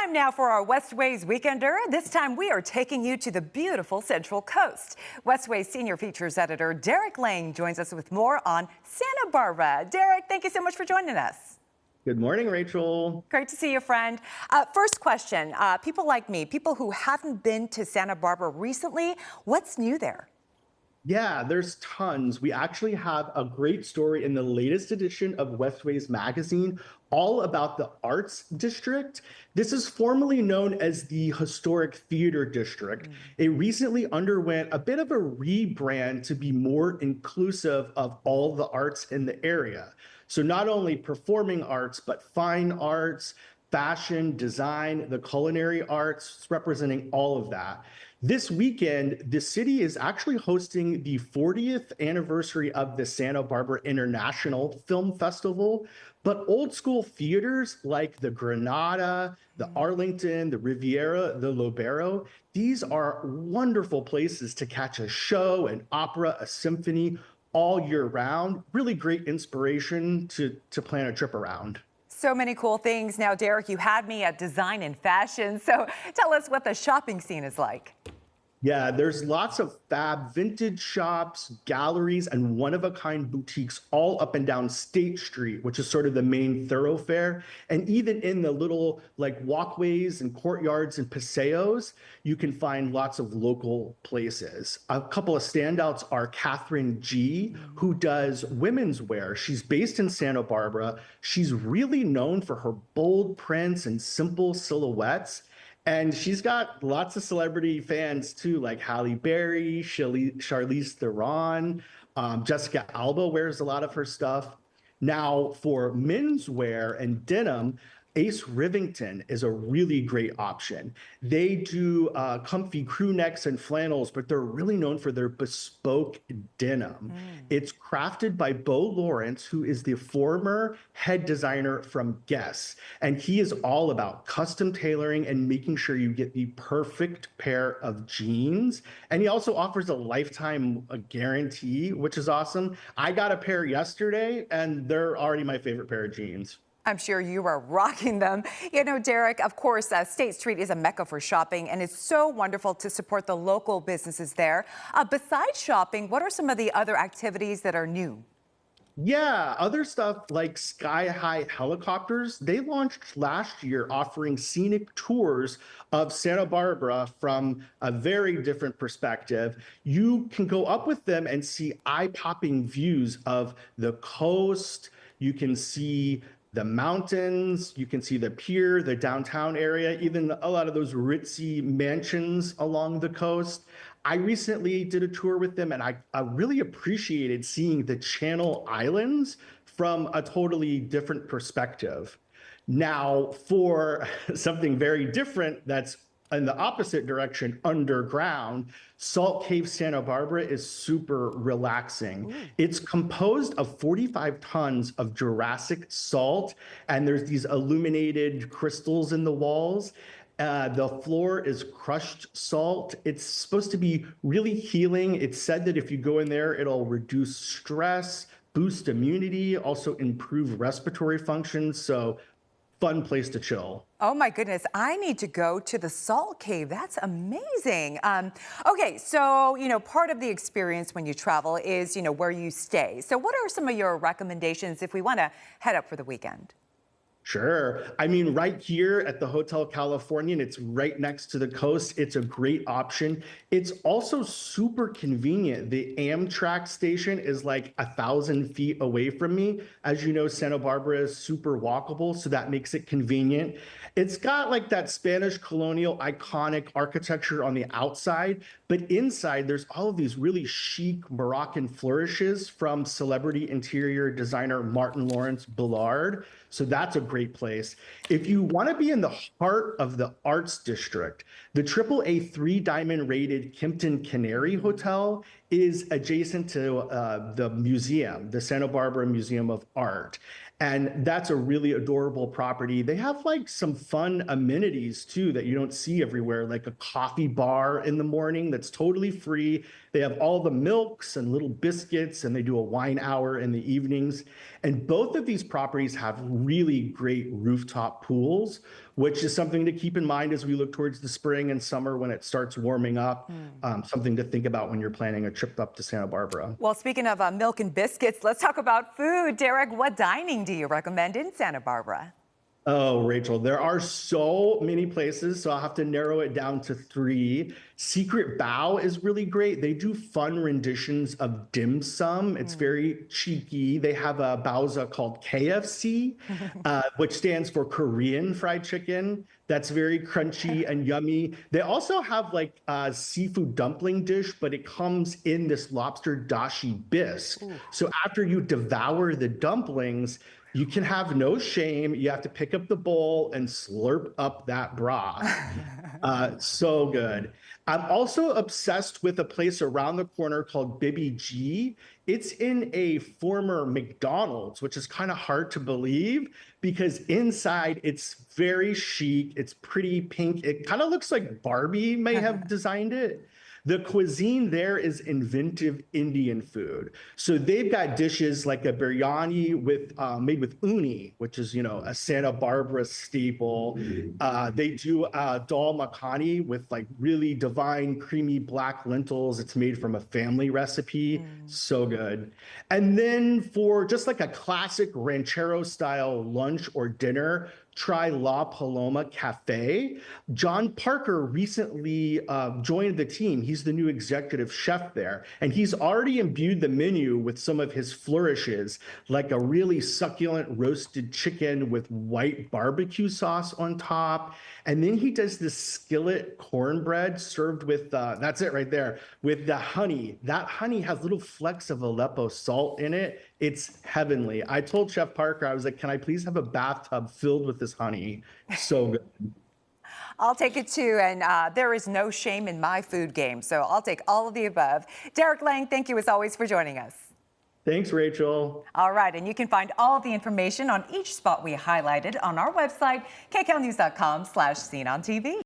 Time now for our Westways Weekender. This time we are taking you to the beautiful Central Coast. Westways Senior Features Editor Derrik Lang joins us with more on Santa Barbara. Derrik, thank you so much for joining us. Good morning, Rachel. Great to see you, friend. First question, people like me, people who haven't been to Santa Barbara recently, what's new there? Yeah, there's tons. We actually have a great story in the latest edition of Westways magazine, all about the Arts District. This is formerly known as the Historic Theater District. It recently underwent a bit of a rebrand to be more inclusive of all the arts in the area. So not only performing arts, but fine arts, fashion, design, the culinary arts, representing all of that. This weekend, the city is actually hosting the 40th anniversary of the Santa Barbara International Film Festival, but old school theaters like the Granada, the Arlington, the Riviera, the Lobero, these are wonderful places to catch a show, an opera, a symphony all year round. Really great inspiration to plan a trip around. So many cool things. Now, Derrik, you had me at design and fashion, so tell us what the shopping scene is like. Yeah, there's lots of fab vintage shops, galleries, and one-of-a-kind boutiques all up and down State Street, which is sort of the main thoroughfare. And even in the little like walkways and courtyards and paseos, you can find lots of local places. A couple of standouts are Catherine G, who does women's wear. She's based in Santa Barbara. She's really known for her bold prints and simple silhouettes. And she's got lots of celebrity fans too, like Halle Berry, Charlize Theron, Jessica Alba wears a lot of her stuff. Now for menswear and denim, Ace Rivington is a really great option. They do comfy crew necks and flannels, but they're really known for their bespoke denim. It's crafted by Bo Lawrence, who is the former head designer from Guess. And he is all about custom tailoring and making sure you get the perfect pair of jeans. And he also offers a lifetime guarantee, which is awesome. I got a pair yesterday, and they're already my favorite pair of jeans. I'm sure you are rocking them. You know, Derrik, of course, State Street is a mecca for shopping, and it's so wonderful to support the local businesses there. Besides shopping, what are some of the other activities that are new? Yeah, other stuff like Sky High Helicopters, they launched last year offering scenic tours of Santa Barbara from a very different perspective. You can go up with them and see eye-popping views of the coast. You can see the mountains, you can see the pier, the downtown area, even a lot of those ritzy mansions along the coast. I recently did a tour with them, and I really appreciated seeing the Channel Islands from a totally different perspective. Now, for something very different that's in the opposite direction, underground, Salt Cave Santa Barbara is super relaxing. It's composed of 45 tons of Jurassic salt, and there's these illuminated crystals in the walls. The floor is crushed salt. It's supposed to be really healing. It's said that if you go in there, it'll reduce stress, boost immunity, also improve respiratory functions. So fun place to chill. Oh my goodness, I need to go to the Salt Cave. That's amazing. Okay, so, you know, part of the experience when you travel is, you know, where you stay. So what are some of your recommendations if we want to head up for the weekend? Sure. I mean, right here at the Hotel Californian, it's right next to the coast. It's a great option. It's also super convenient. The Amtrak station is like 1,000 feet away from me. As you know, Santa Barbara is super walkable, so that makes it convenient. It's got like that Spanish colonial iconic architecture on the outside, but inside there's all of these really chic Moroccan flourishes from celebrity interior designer Martin Lawrence Bullard. So that's a great place. If you want to be in the heart of the Arts District, the AAA 3-diamond rated Kimpton Canary Hotel is adjacent to the museum, the Santa Barbara Museum of Art. And that's a really adorable property. They have like some fun amenities too that you don't see everywhere, like a coffee bar in the morning that's totally free. They have all the milks and little biscuits, and they do a wine hour in the evenings. And both of these properties have really great rooftop pools, which is something to keep in mind as we look towards the spring and summer when it starts warming up. Something to think about when you're planning a trip up to Santa Barbara. Well, speaking of milk and biscuits, let's talk about food. Derrik, what dining do you recommend in Santa Barbara? Oh, Rachel, there are so many places, so I'll have to narrow it down to 3. Secret Bow is really great. They do fun renditions of dim sum. It's very cheeky. They have a bauza called KFC, which stands for Korean fried chicken. That's very crunchy and yummy. They also have like a seafood dumpling dish, but it comes in this lobster dashi bisque. So after you devour the dumplings, you can have no shame. You have to pick up the bowl and slurp up that broth. So good. I'm also obsessed with a place around the corner called Bibi G. It's in a former McDonald's, which is kind of hard to believe because inside it's very chic. It's pretty pink. It kind of looks like Barbie may have designed it. The cuisine there is inventive Indian food. So they've got dishes like a biryani with made with uni, which is, a Santa Barbara staple. They do dal makhani with like really divine creamy black lentils. It's made from a family recipe. So good. And then for just like a classic ranchero style lunch or dinner, try La Paloma Cafe. John Parker recently joined the team. He's the new executive chef there, and he's already imbued the menu with some of his flourishes, like a really succulent roasted chicken with white barbecue sauce on top. And then he does this skillet cornbread served with, that's it right there, with the honey. That honey has little flecks of Aleppo salt in it. It's heavenly. I told Chef Parker, I was like, can I please have a bathtub filled with this honey? So good. I'll take it too, and there is no shame in my food game, so I'll take all of the above. Derrik Lang, thank you as always for joining us. Thanks, Rachel. All right, and you can find all of the information on each spot we highlighted on our website, kcalnews.com/SeenOnTV.